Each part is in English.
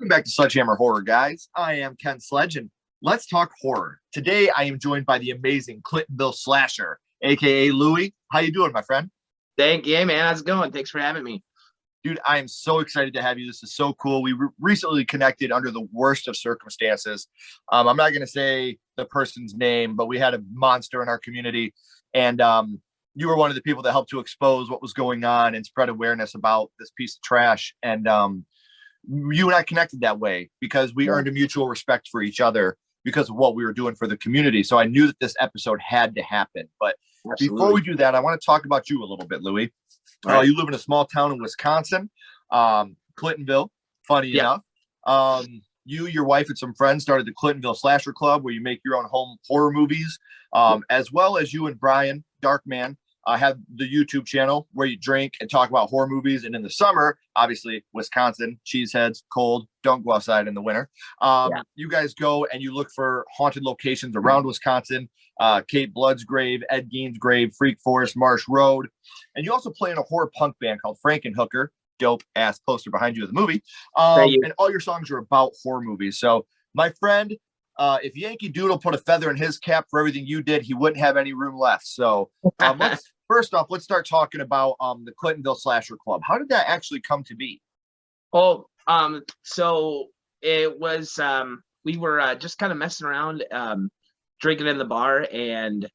Welcome back to SledgeHammer Horror, guys. I am Ken Sledge, and let's talk horror. Today, I am joined by the amazing Clintonville slasher, aka Louie. How you doing, my friend? Thank you, man. How's it going? Thanks for having me. Dude, I am so excited to have you. This is so cool. We recently connected under the worst of circumstances. I'm not going to say the person's name, but we had a monster in our community, and you were one of the people that helped to expose what was going on and spread awareness about this piece of trash. And you and I connected that way because we earned a mutual respect for each other because of what we were doing for the community. So I knew that this episode had to happen. But before we do that, I want to talk about you a little bit, Louie. Right. You live in a small town in Wisconsin, Clintonville, funny enough. You, your wife, and some friends started the Clintonville Slasher Club where you make your own home horror movies, as well as you and Brian, Darkman, have the YouTube channel where you drink and talk about horror movies. And in the summer, obviously, Wisconsin, cheeseheads, cold, don't go outside in the winter. You guys go and you look for haunted locations around Wisconsin, Kate Blood's grave, Ed Gein's grave, Freak Forest, Marsh Road. And you also play in a horror punk band called Frankenhooker, dope ass poster behind you of the movie. And all your songs are about horror movies. So my friend, if Yankee Doodle put a feather in his cap for everything you did, he wouldn't have any room left. So first off, let's start talking about the Clintonville Slasher Club. How did that actually come to be? Oh, so it was, we were just kind of messing around, drinking in the bar, and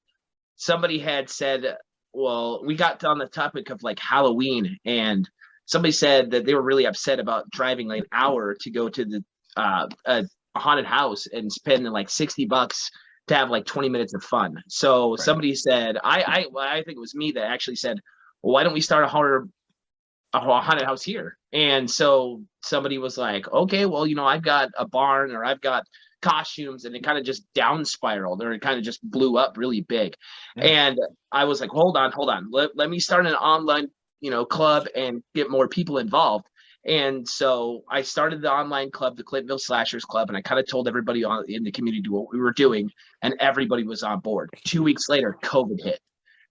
somebody had said, well, we got on the topic of like Halloween, and somebody said that they were really upset about driving like an hour to go to the a haunted house and spending like $60 to have like 20 minutes of fun. So somebody said, I think it was me that actually said, well, why don't we start a haunted house here? And so somebody was like, okay, well, you know, I've got a barn or I've got costumes, and it kind of just down spiraled, or it kind of just blew up really big. And I was like, hold on, let me start an online, you know, club and get more people involved. And so I started the online club, the Clintonville Slashers Club, and I kind of told everybody in the community what we were doing, and everybody was on board. 2 weeks later, COVID hit,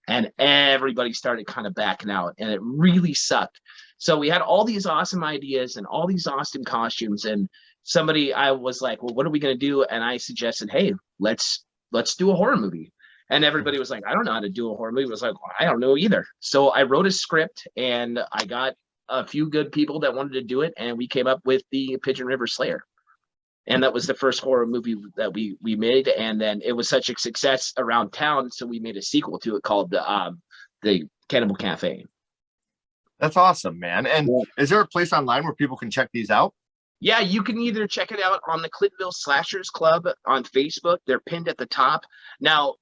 and everybody started kind of backing out, and it really sucked. So we had all these awesome ideas and all these awesome costumes, and I was like, well, what are we going to do? And I suggested, hey, let's do a horror movie. And everybody was like, I don't know how to do a horror movie. I was like, well, I don't know either. So I wrote a script, and I got a few good people that wanted to do it, and we came up with the Pigeon River Slayer. And that was the first horror movie that we made. And then it was such a success around town, so we made a sequel to it called the Cannibal Cafe. That's awesome, man. And is there a place online where people can check these out? Yeah, you can either check it out on the Clintonville Slashers Club on Facebook. They're pinned at the top. Now,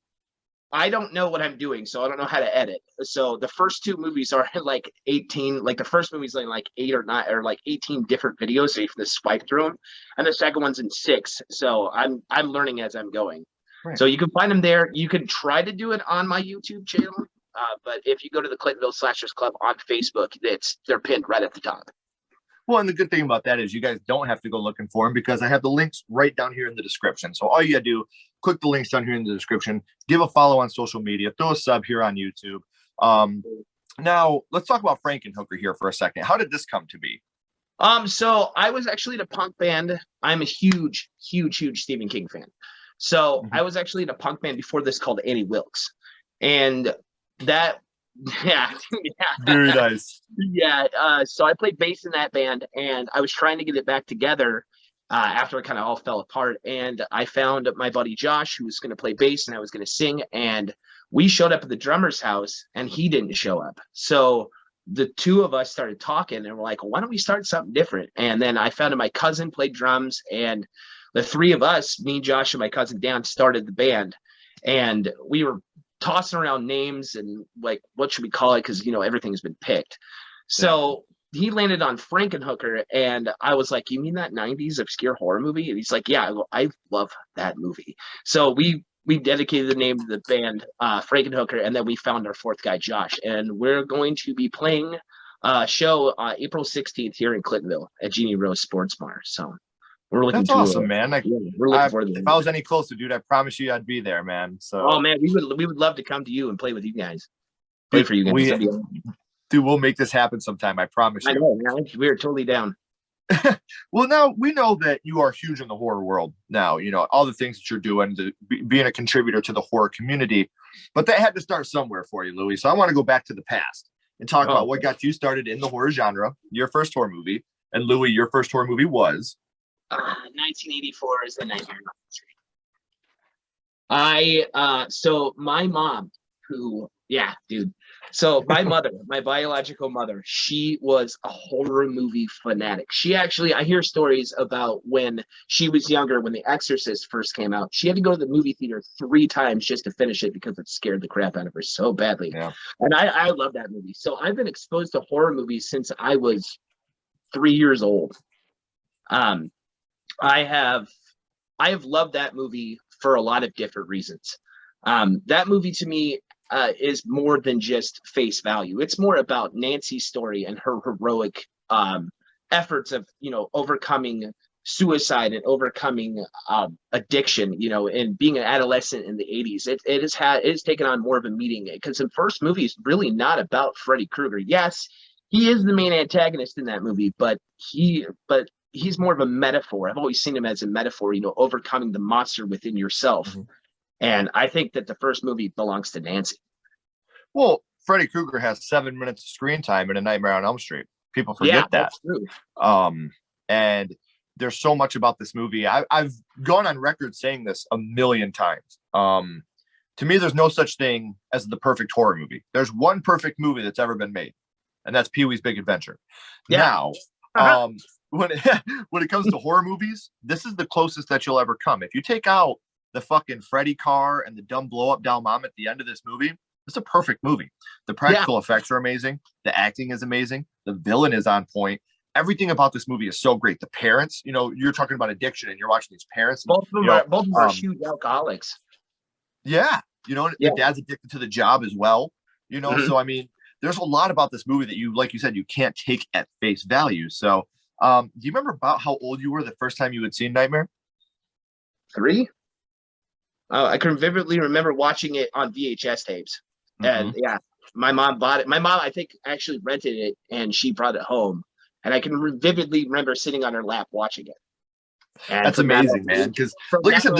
I don't know what I'm doing, so I don't know how to edit. So the first two movies are like 18, like the first movie's like 8 or 9 or like 18 different videos, so you have to swipe through them. And the second one's in 6. So I'm learning as I'm going. Right. So you can find them there. You can try to do it on my YouTube channel, but if you go to the Clintonville Slashers Club on Facebook, they're pinned right at the top. Well, and the good thing about that is you guys don't have to go looking for them because I have the links right down here in the description. So all you got to do, click the links down here in the description, give a follow on social media, throw a sub here on YouTube. Now, let's talk about Frankenhooker here for a second. How did this come to be? So I was actually in a punk band. I'm a huge Stephen King fan. So I was actually in a punk band before this called Annie Wilkes. And that... Very nice. So I played bass in that band, and I was trying to get it back together after it kind of all fell apart. And I found my buddy Josh, who was going to play bass, and I was going to sing. And we showed up at the drummer's house, and he didn't show up. So the two of us started talking, and we're like, well, why don't we start something different? And then I found my cousin played drums, and the three of us, me, Josh, and my cousin Dan, started the band. And we were tossing around names and like, what should we call it? Because, you know, everything's been picked. So he landed on Frankenhooker, and I was like, you mean that 90s obscure horror movie? And he's like, yeah, I love that movie. So we dedicated the name to the band, Frankenhooker, and then we found our fourth guy, Josh. And we're going to be playing a show April 16th here in Clintonville at Jeannie Rose Sports Bar. So we're looking. That's awesome, man. We're looking forward to it. If I was any closer, dude, I promise you I'd be there, man. So, oh man, we would love to come to you and play with you guys. Play for you guys. Dude, we'll make this happen sometime. I promise you. I know, man. We're totally down. Well, now we know that you are huge in the horror world now, all the things that you're doing being a contributor to the horror community, but that had to start somewhere for you, Louis. So I want to go back to the past and talk Oh, about what got you started in the horror genre, your first horror movie. And Louis, your first horror movie was? 1984 is the Nightmare on Elm Street. So my mom, yeah, dude. So my mother, my biological mother, she was a horror movie fanatic. I hear stories about when she was younger, when The Exorcist first came out, she had to go to the movie theater 3 times just to finish it because it scared the crap out of her so badly. Yeah. And I love that movie. So I've been exposed to horror movies since I was 3 years old. Um, I have loved that movie for a lot of different reasons. That movie to me is more than just face value. It's more about Nancy's story and her heroic efforts of overcoming suicide and overcoming addiction. And being an adolescent in the 80s, it has taken on more of a meaning, because the first movie is really not about Freddy Krueger. Yes, he is the main antagonist in that movie, but he's more of a metaphor. I've always seen him as a metaphor, overcoming the monster within yourself. Mm-hmm. And I think that the first movie belongs to Nancy. Well, Freddy Krueger has 7 minutes of screen time in A Nightmare on Elm Street. People forget that. That's true. And there's so much about this movie. I've gone on record saying this a million times. To me, there's no such thing as the perfect horror movie. There's one perfect movie that's ever been made, and that's Pee-wee's Big Adventure. Yeah. Now, when it comes to horror movies, this is the closest that you'll ever come. If you take out the fucking Freddy car and the dumb blow up doll mom at the end of this movie, it's a perfect movie. The practical effects are amazing. The acting is amazing. The villain is on point. Everything about this movie is so great. The parents, you're talking about addiction, and you're watching these parents. And, both of them are huge alcoholics. Yeah, the dad's addicted to the job as well. Mm-hmm. So I mean, there's a lot about this movie that like you said, you can't take at face value. So, do you remember about how old you were the first time you had seen Nightmare? 3. I can vividly remember watching it on VHS tapes. And yeah, my mom bought it. My mom, I think, actually rented it, and she brought it home. And I can vividly remember sitting on her lap watching it. And that's amazing, man. Because, like I said,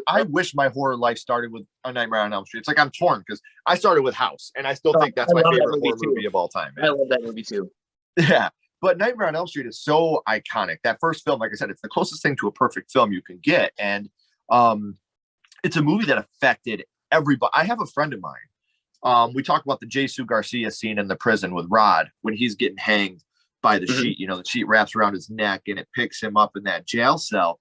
I wish my horror life started with A Nightmare on Elm Street. It's like I'm torn because I started with House, and I still think that's my favorite horror movie of all time. Man. I love that movie too. Yeah, but Nightmare on Elm Street is so iconic. That first film, like I said, it's the closest thing to a perfect film you can get, and it's a movie that affected everybody. I have a friend of mine. We talk about the Jesus Garcia scene in the prison with Rod when he's getting hanged by the sheet. The sheet wraps around his neck and it picks him up in that jail cell.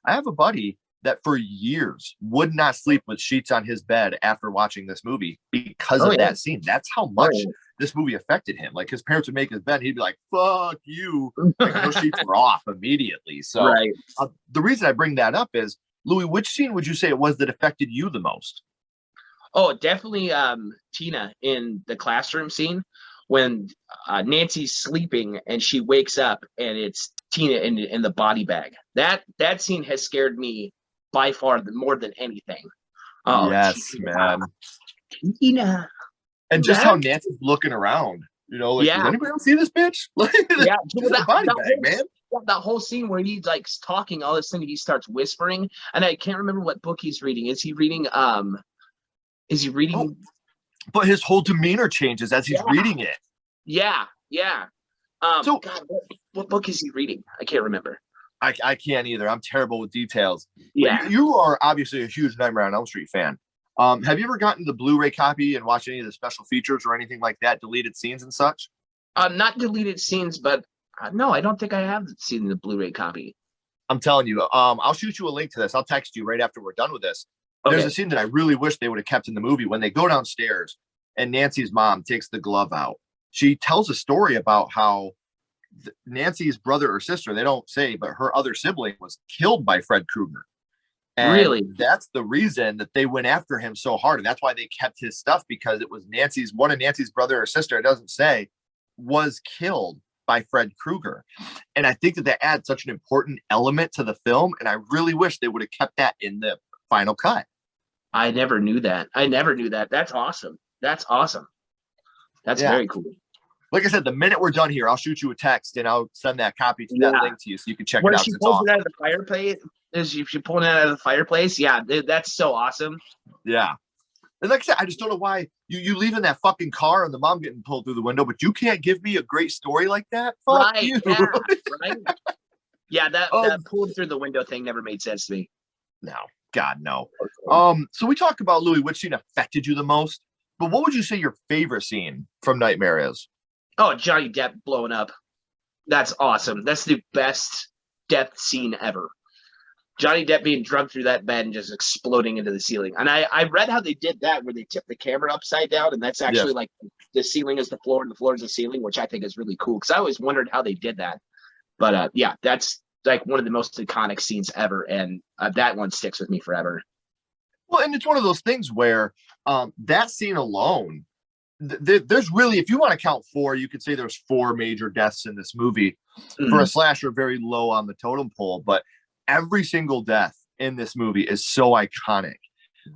I have a buddy that for years would not sleep with sheets on his bed after watching this movie because of that scene. That's how much this movie affected him. Like his parents would make his bed, he'd be like, "Fuck you!" Like those sheets were off immediately. So the reason I bring that up is, Louis, which scene would you say it was that affected you the most? Oh, definitely Tina in the classroom scene when Nancy's sleeping and she wakes up and it's Tina in the body bag. That scene has scared me by far more than anything. Oh, yes, man. Tina. And just how Nancy's looking around, does anybody else see this bitch? That body bag, man. That whole scene where he's like talking, all of a sudden he starts whispering, and I can't remember what book he's reading. Is he reading? But his whole demeanor changes as he's reading it. Yeah. So, God, what book is he reading? I can't remember. I can't either. I'm terrible with details. Yeah. But you are obviously a huge Nightmare on Elm Street fan. Have you ever gotten the Blu-ray copy and watched any of the special features or anything like that, deleted scenes and such? Not deleted scenes, but no, I don't think I have seen the Blu-ray copy. I'm telling you, I'll shoot you a link to this. I'll text you right after we're done with this. Okay. There's a scene that I really wish they would have kept in the movie when they go downstairs and Nancy's mom takes the glove out. She tells a story about how Nancy's brother or sister, they don't say, but her other sibling was killed by Fred Krueger. And really? That's the reason that they went after him so hard. And that's why they kept his stuff, because it was one of Nancy's brother or sister, it doesn't say, was killed by Fred Krueger. And I think that adds such an important element to the film. And I really wish they would have kept that in the final cut. I never knew that. That's awesome. That's very cool. like I said, the minute we're done here, I'll shoot you a text and I'll send that copy to that Yeah. link to you so you can check it Where out. she 'Cause it's pulls it awesome. out of the fireplace. Is she pulling it out of the fireplace? Yeah, that's so awesome. Yeah. And like I said, I just don't know why you leave in that fucking car and the mom getting pulled through the window, but you can't give me a great story like that. Fuck Right. you. Yeah. Right. Yeah, that Um, pulled through the window thing never made sense to me. No, God, no. So we talked about Louie, which scene affected you the most, but what would you say your favorite scene from Nightmare is? Oh, Johnny Depp blowing up. That's awesome. That's the best death scene ever. Johnny Depp being drugged through that bed and just exploding into the ceiling. And I read how they did that, where they tipped the camera upside down, and that's actually Yes. like the ceiling is the floor and the floor is the ceiling, which I think is really cool because I always wondered how they did that. But yeah, that's like one of the most iconic scenes ever, and that one sticks with me forever. Well, and it's one of those things where that scene alone, there's really, if you want to count four, you could say there's four major deaths in this movie. For a slasher, very low on the totem pole, but every single death in this movie is so iconic.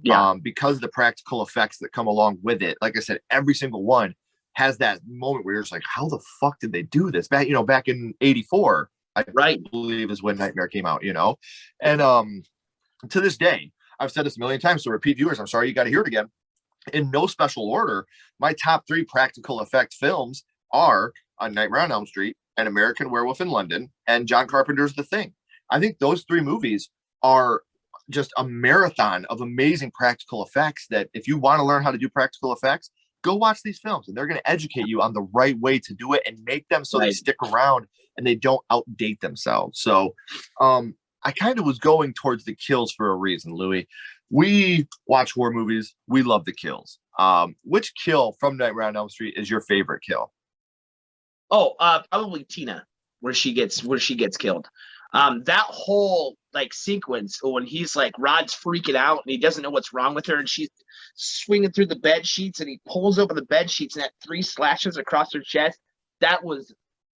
Yeah. Because of the practical effects that come along with it. Like I said, every single one has that moment where you're just like, how the fuck did they do this? Back in 84, I believe is when Nightmare came out, And to this day, I've said this a million times, so repeat viewers, I'm sorry you got to hear it again. In no special order, my top three practical effect films are A Nightmare on Elm Street, An American Werewolf in London, and John Carpenter's The Thing. I think those three movies are just a marathon of amazing practical effects that if you want to learn how to do practical effects, go watch these films and they're going to educate you on the right way to do it and make them so they stick around and they don't outdate themselves. So I kind of was going towards the kills for a reason, Louie. We watch horror movies. We love the kills. Which kill from Nightmare on Elm Street is your favorite kill? Oh, probably Tina, where she gets killed. That whole like sequence when he's like Rod's freaking out and he doesn't know what's wrong with her and she's swinging through the bed sheets and he pulls open the bed sheets and that 3 slashes across her chest. That was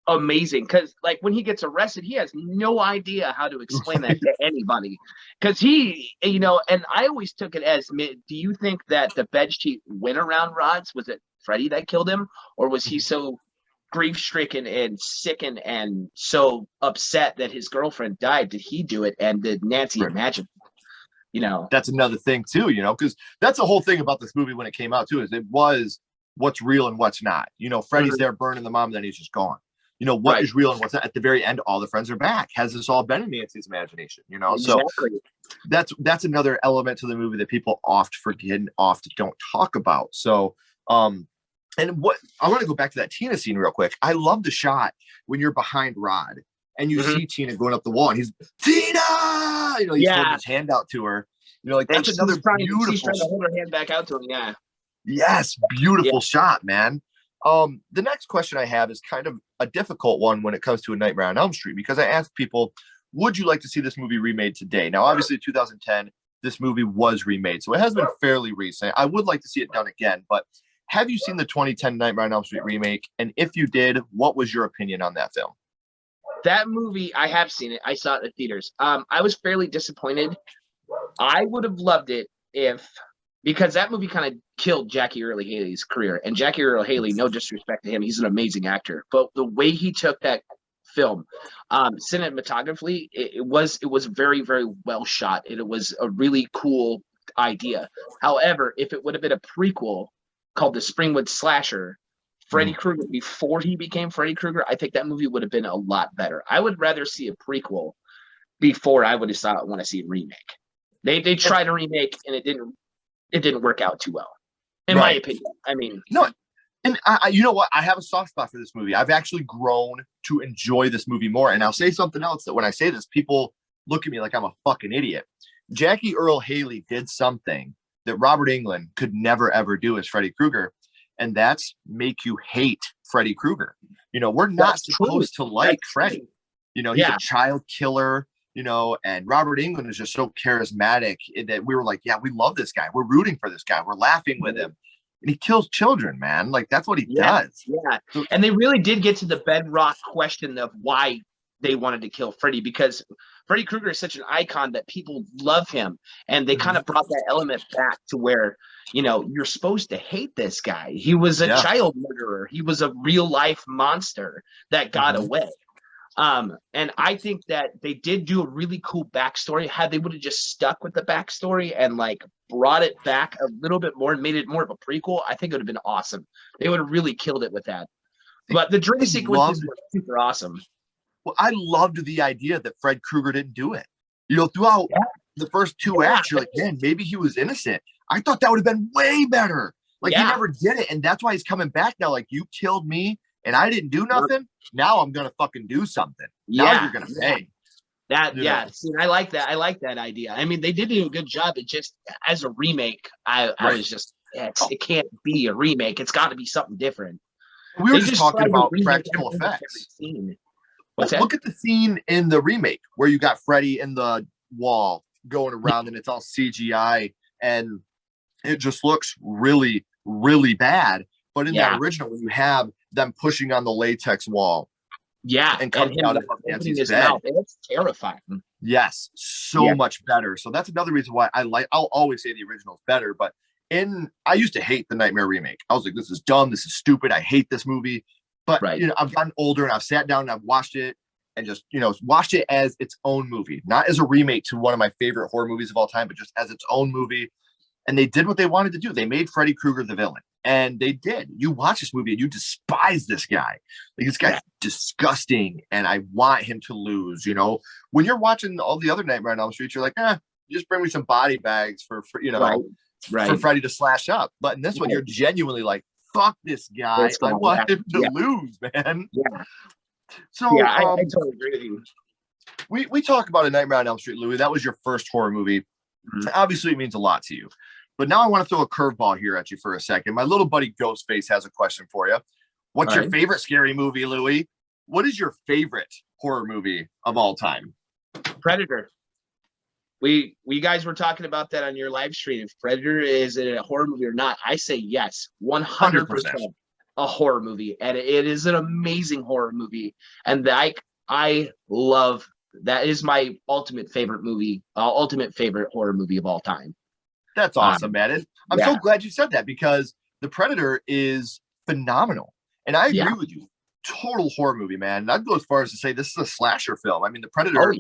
amazing because like when he gets arrested, he has no idea how to explain that to anybody because he, and I always took it as, do you think that the bed sheet went around Rod's? Was it Freddy that killed him, or was he so grief-stricken and sickened and so upset that his girlfriend died? Did he do it? And did Nancy imagine? That's another thing too, because that's the whole thing about this movie when it came out too, is it was what's real and what's not. Freddy's there burning the mom, and then he's just gone. What is real and what's not. At the very end, all the friends are back. Has this all been in Nancy's imagination? Exactly. So that's another element to the movie that people oft forget and oft don't talk about. So and what I want to go back to that Tina scene real quick. I love the shot when you're behind Rod and you see Tina going up the wall and he's Tina, he's holding his hand out to her. Like that's another beautiful. She's trying to hold her hand back out to him. Yeah. Yes, beautiful shot, man. The next question I have is kind of a difficult one when it comes to A Nightmare on Elm Street, because I asked people, would you like to see this movie remade today? Now, obviously, 2010, this movie was remade, so it has been fairly recent. I would like to see it done again, but have you seen the 2010 Nightmare on Elm Street remake? And if you did, what was your opinion on that film? That movie, I have seen it. I saw it in the theaters. I was fairly disappointed. I would have loved it because that movie kind of killed Jackie Earle Haley's career. And Jackie Earle Haley, no disrespect to him, he's an amazing actor. But the way he took that film, cinematographically, it was very, very well shot. And it was a really cool idea. However, if it would have been a prequel called The Springwood Slasher, Freddy Krueger before he became Freddy Krueger, I think that movie would have been a lot better. I would rather see a prequel before I would have want to see a remake. They tried a remake and it didn't work out too well, in my opinion. I mean, no, and you know what? I have a soft spot for this movie. I've actually grown to enjoy this movie more. And I'll say something else that when I say this, people look at me like I'm a fucking idiot. Jackie Earle Haley did something that Robert Englund could never ever do as Freddy Krueger, and that's make you hate Freddy Krueger. We're not supposed to like Freddy. He's a child killer. And Robert Englund is just so charismatic that we were like, yeah, we love this guy. We're rooting for this guy. We're laughing with him. And he kills children, man. Like, that's what he does. Yeah. And they really did get to the bedrock question of why they wanted to kill Freddy, because Freddy Krueger is such an icon that people love him, and they kind of brought that element back to where, you know, you're supposed to hate this guy. He was a child murderer. He was a real life monster that got away. And I think that they did do a really cool backstory. Had they would have just stuck with the backstory and like brought it back a little bit more and made it more of a prequel, I think it would have been awesome. They would have really killed it with that. But the dream sequences were super awesome. Well, I loved the idea that Fred Krueger didn't do it. You know, throughout the first 2 acts, you're like, man, maybe he was innocent. I thought that would have been way better. Like, he never did it. And that's why he's coming back now. Like, you killed me and I didn't do nothing. Now I'm going to fucking do something. Now you're going to pay. See, I like that. I like that idea. I mean, they did do a good job. It just, as a remake, I was just, it can't be a remake. It's got to be something different. We were just talking about practical effects. Look at the scene in the remake where you got Freddy in the wall going around and it's all CGI and it just looks really, really bad. But in that original, when you have them pushing on the latex wall, and coming out of Nancy's bed, mouth, it's terrifying. Yes, so much better. So that's another reason why I'll always say the original is better. But I used to hate the Nightmare remake. I was like, this is dumb, this is stupid, I hate this movie. But you know, I've gotten older and I've sat down and I've watched it and just, you know, watched it as its own movie, not as a remake to one of my favorite horror movies of all time, but just as its own movie. And they did what they wanted to do. They made Freddy Krueger the villain. And they did. You watch this movie and you despise this guy. Like, this guy's disgusting and I want him to lose. You know, when you're watching all the other Nightmare on Elm Street, you're like, just bring me some body bags for you know, for Freddy to slash up. But in this one, you're genuinely like, fuck this guy. I want him to lose, man. So I totally agree with you. We talk about A Nightmare on Elm Street, Louie. That was your first horror movie. Obviously, it means a lot to you. But now I want to throw a curveball here at you for a second. My little buddy Ghostface has a question for you. What's your favorite scary movie, Louie? What is your favorite horror movie of all time? Predator. We guys were talking about that on your live stream. If Predator is a horror movie or not, I say yes, 100% a horror movie, and it is an amazing horror movie. And I love that. Is my ultimate favorite movie, ultimate favorite horror movie of all time. That's awesome, man. I'm so glad you said that because The Predator is phenomenal. And I agree with you. Total horror movie, man. And I'd go as far as to say this is a slasher film. I mean, The Predator,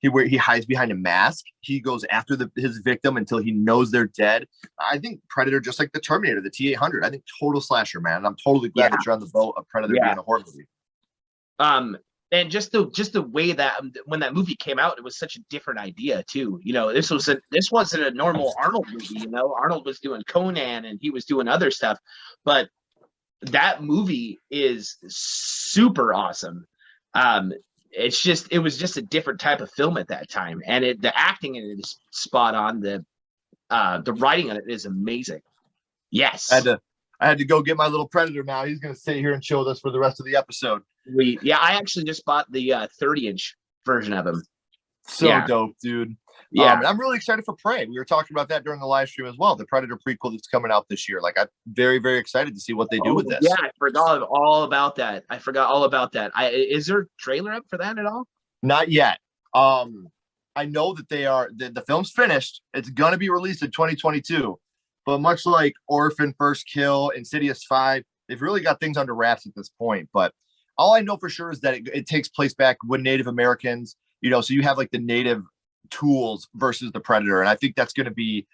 he hides behind a mask. He goes after his victim until he knows they're dead. I think Predator, just like the Terminator, the T-800, I think total slasher, man. And I'm totally glad that you're on the boat of Predator being a horror movie. And just the way that when that movie came out, it was such a different idea too. You know, this wasn't a normal Arnold movie. You know, Arnold was doing Conan and he was doing other stuff, but that movie is super awesome. It was just a different type of film at that time, and the acting in it is spot on. The writing on it is amazing. Yes, I had to go get my little Predator now. He's going to sit here and chill with us for the rest of the episode. I actually just bought the 30-inch version of him. So dope, dude. And I'm really excited for Prey. We were talking about that during the live stream as well. The Predator prequel that's coming out this year. Like, I'm very, very excited to see what they do with this. Yeah, I forgot all about that. Is there a trailer up for that at all? Not yet. I know that the film's finished. It's going to be released in 2022. But much like Orphan, First Kill, Insidious 5, they've really got things under wraps at this point. But all I know for sure is that it takes place back when Native Americans, you know, so you have like the native tools versus the Predator. And I think that's going to be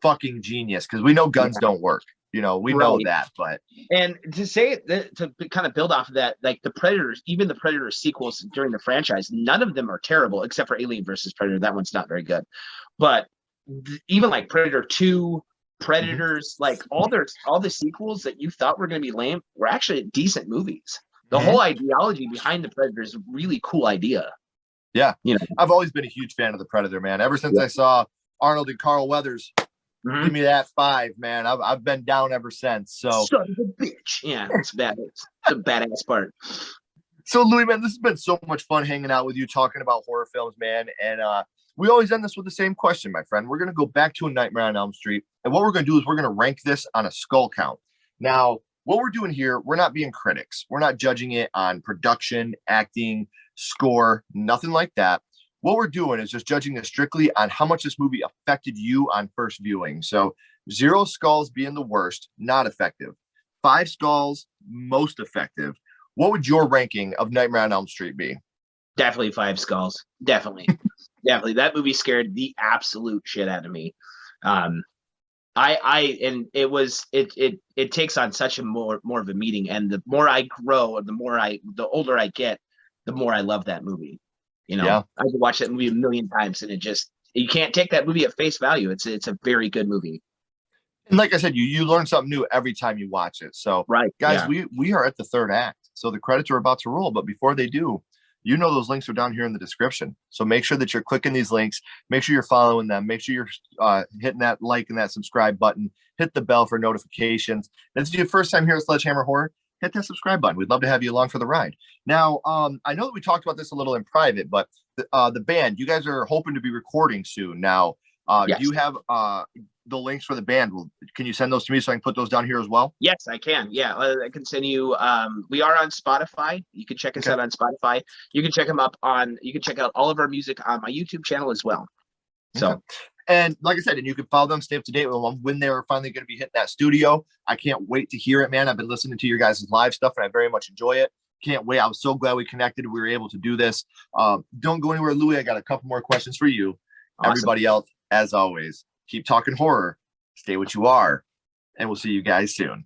fucking genius because we know guns don't work. You know, we know that. But and to say that, to kind of build off of that, like the Predators, even the Predator sequels during the franchise, none of them are terrible except for Alien versus Predator. That one's not very good. But even like Predator 2, Predators, like all the sequels that you thought were going to be lame were actually decent movies. The whole ideology behind the Predator is a really cool idea. Yeah, you know, I've always been a huge fan of the Predator, man. Ever since I saw Arnold and Carl Weathers, give me that 5, man. I've been down ever since. So son of a bitch. Yeah, it's bad. It's the badass part. So Louie, man, this has been so much fun hanging out with you, talking about horror films, man. And we always end this with the same question, my friend. We're going to go back to A Nightmare on Elm Street. And what we're going to do is we're going to rank this on a skull count. Now, what we're doing here, we're not being critics. We're not judging it on production, acting, score, nothing like that. What we're doing is just judging this strictly on how much this movie affected you on first viewing. So 0 skulls being the worst, not effective. 5 skulls, most effective. What would your ranking of Nightmare on Elm Street be? Definitely 5 skulls. Definitely. Definitely. That movie scared the absolute shit out of me. And it takes on such a more of a meaning. And the more I grow, the older I get, the more I love that movie. Yeah. I could watch that movie a million times, and you can't take that movie at face value. It's a very good movie. And like I said, you learn something new every time you watch it. So, right, guys, yeah. we are at the 3rd act. So the credits are about to roll. But before they do, those links are down here in the description. So make sure that you're clicking these links. Make sure you're following them. Make sure you're hitting that like and that subscribe button. Hit the bell for notifications. And if it's your first time here at Sledgehammer Horror, hit that subscribe button. We'd love to have you along for the ride. Now, I know that we talked about this a little in private, but the band, you guys are hoping to be recording soon. Now, yes. Do you have the links for the band? Can you send those to me so I can put those down here as well? Yes, I can. Yeah, I can send you. We are on Spotify. You can check us out on Spotify. You can check out all of our music on my YouTube channel as well. So, and like I said, and you can follow them, stay up to date with them when they're finally going to be hitting that studio. I can't wait to hear it, man. I've been listening to your guys' live stuff and I very much enjoy it. Can't wait. I was so glad we connected. We were able to do this. Don't go anywhere, Louie. I got a couple more questions for you. Awesome. Everybody else, as always, keep talking horror, stay what you are, and we'll see you guys soon.